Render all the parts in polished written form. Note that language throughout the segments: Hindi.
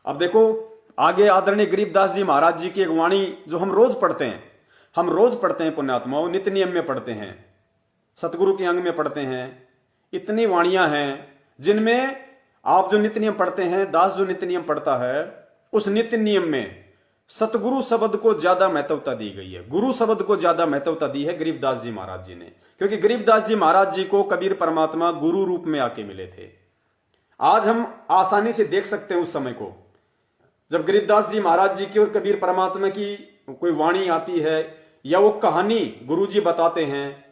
अब देखो, आगे आदरणीय गरीबदास जी महाराज जी की एक वाणी जो हम रोज पढ़ते हैं पुण्यात्माओं, नित्य नियम में पढ़ते हैं, सतगुरु के अंग में पढ़ते हैं। इतनी वाणियां हैं जिनमें आप जो नित्य नियम पढ़ते हैं, दास जो नित्य नियम पढ़ता है, उस नित्य नियम में सतगुरु शब्द को ज्यादा महत्वता दी गई है, गुरु शब्द को ज्यादा महत्वता दी है गरीबदास जी महाराज जी ने। क्योंकि गरीबदास जी महाराज जी को कबीर परमात्मा गुरु रूप में आके मिले थे। आज हम आसानी से देख सकते हैं उस समय को, जब गरीबदास जी महाराज जी की और कबीर परमात्मा की कोई वाणी आती है या वो कहानी गुरु जी बताते हैं,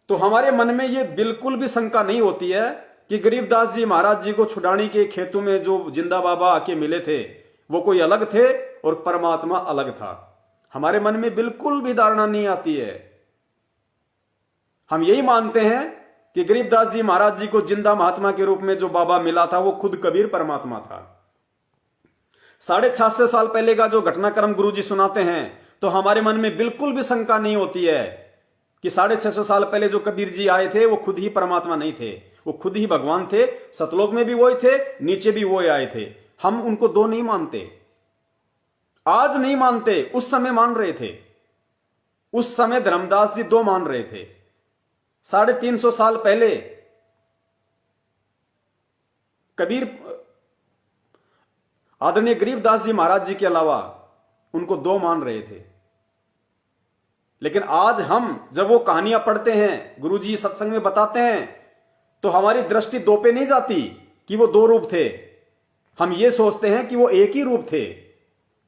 तो हमारे मन में ये बिल्कुल भी शंका नहीं होती है कि गरीबदास जी महाराज जी को छुड़ानी के खेतों में जो जिंदा बाबा आके मिले थे वो कोई अलग थे और परमात्मा अलग था। हमारे मन में बिल्कुल भी धारणा नहीं आती है। हम यही मानते हैं कि गरीबदास जी महाराज जी को जिंदा महात्मा के रूप में जो बाबा मिला था वो खुद कबीर परमात्मा था। 650 साल पहले का जो घटनाक्रम गुरु जी सुनाते हैं तो हमारे मन में बिल्कुल भी शंका नहीं होती है कि 650 साल पहले जो कबीर जी आए थे वो खुद ही परमात्मा नहीं थे, वो खुद ही भगवान थे। सतलोक में भी वही थे, नीचे भी वो आए थे। हम उनको दो नहीं मानते, आज नहीं मानते, उस समय मान रहे थे। उस समय धर्मदास जी दो मान रहे थे। 350 साल पहले कबीर आदरणीय गरीबदास जी महाराज जी के अलावा उनको दो मान रहे थे। लेकिन आज हम जब वो कहानियां पढ़ते हैं, गुरु जी सत्संग में बताते हैं, तो हमारी दृष्टि दो पे नहीं जाती कि वो दो रूप थे। हम ये सोचते हैं कि वो एक ही रूप थे।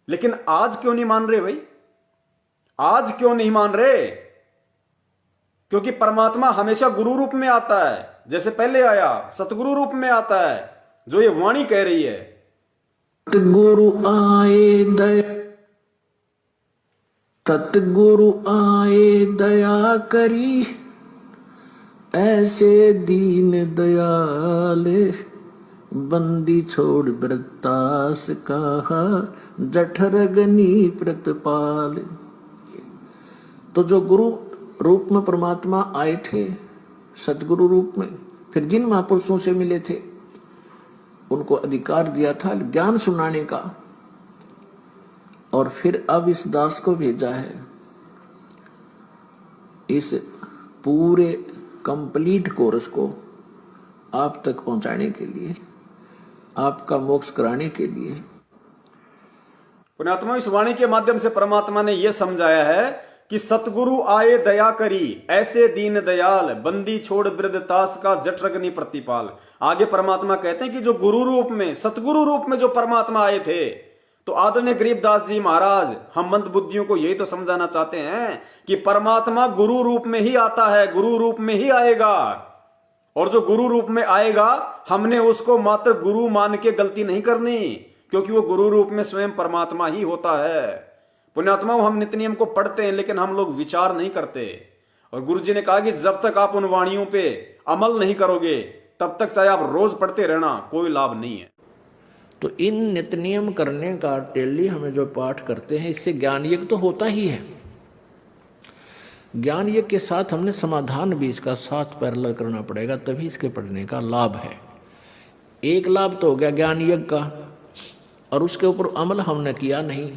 लेकिन आज क्यों नहीं मान रहे भाई? आज क्यों नहीं मान रहे? क्योंकि परमात्मा हमेशा गुरु रूप में आता है, जैसे पहले आया सतगुरु रूप में आता है, जो ये वाणी कह रही है। सतगुरु आए दया, सतगुरु आए दया करी, ऐसे दीन दयाल, बंदी छोड़ व्रतास कहा, जठरगनी प्रतिपाल। तो जो गुरु रूप में परमात्मा आए थे, सतगुरु रूप में, फिर जिन महापुरुषों से मिले थे उनको अधिकार दिया था ज्ञान सुनाने का, और फिर अब इस दास को भेजा है इस पूरे कंप्लीट कोर्स को आप तक पहुंचाने के लिए, आपका मोक्ष कराने के लिए। पुण्यात्मा, इस वाणी के माध्यम से परमात्मा ने यह समझाया है कि सतगुरु आए दया करी, ऐसे दीन दयाल, बंदी छोड़ वृद्धतास का जठरग्नि प्रतिपाल। आगे परमात्मा कहते हैं कि जो गुरु रूप में, सतगुरु रूप में जो परमात्मा आए थे, तो आदरणीय गरीबदास जी महाराज हम मंद बुद्धियों को यही तो समझाना चाहते हैं कि परमात्मा गुरु रूप में ही आता है, गुरु रूप में ही आएगा। और जो गुरु रूप में आएगा, हमने उसको मात्र गुरु मान के गलती नहीं करनी, क्योंकि वो गुरु रूप में स्वयं परमात्मा ही होता है। पुण्यात्माओं, हम नित्य नियम को पढ़ते हैं लेकिन हम लोग विचार नहीं करते। और गुरु जी ने कहा कि जब तक आप उन वाणियों पे अमल नहीं करोगे तब तक चाहे आप रोज पढ़ते रहना, कोई लाभ नहीं है। तो इन नित्य नियम करने का डेली हमें जो पाठ करते हैं, इससे ज्ञान यज्ञ तो होता ही है। ज्ञान यज्ञ के साथ हमने समाधान भी इसका साथ पैरेलल करना पड़ेगा, तभी इसके पढ़ने का लाभ है। एक लाभ तो हो गया ज्ञान यज्ञ का, और उसके ऊपर अमल हमने किया नहीं,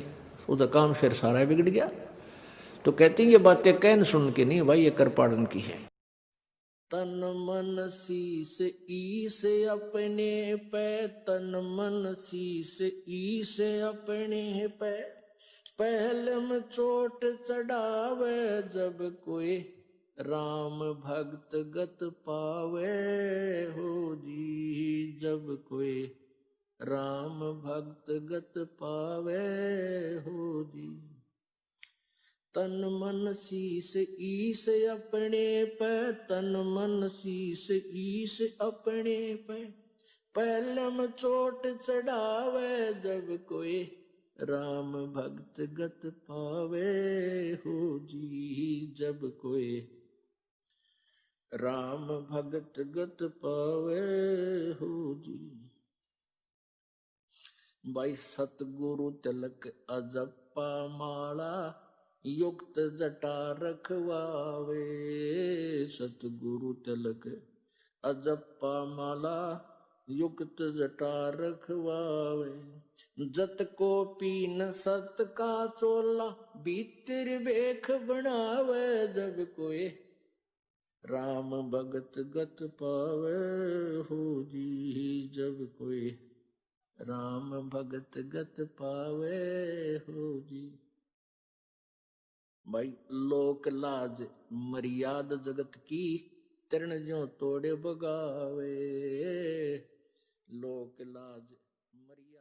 उसका काम फिर सारा बिगड़ गया। तो कहते हैं ये बातें कहन सुन के नहीं भाई, ये कर पाड़न की है। तन मन शीस ईस अपने पे, तन मन शीस ईस अपने पे, पहले में चोट चढ़ावे, जब कोई राम भक्त गत पावे हो जी, जब कोई राम भक्त गत पावे हो जी। तन मन शीस ईस अपने पे, तन मन शीस ईस अपने पे, पहले में चोट चढ़ावे, जब कोई राम भक्त गत पावे हो जी, जब कोई राम भक्त गत पावे हो जी। भाई सतगुरु तिलक अजप्पा माला, युक्त जटा रखवावे। सतगुरु तिलक अजप्पा माला, युक्त जटा रखवावे, जत को पीन सत का चोला, भीतर बेख बनावे। जब कोई राम भगत गत पावे हो जी, जब कोई राम भगत गत पावे हो जी। भाई लोक लाज मर्याद जगत की, तरण ज्यों तोड़े बगावे। लोक लाज मर्यादा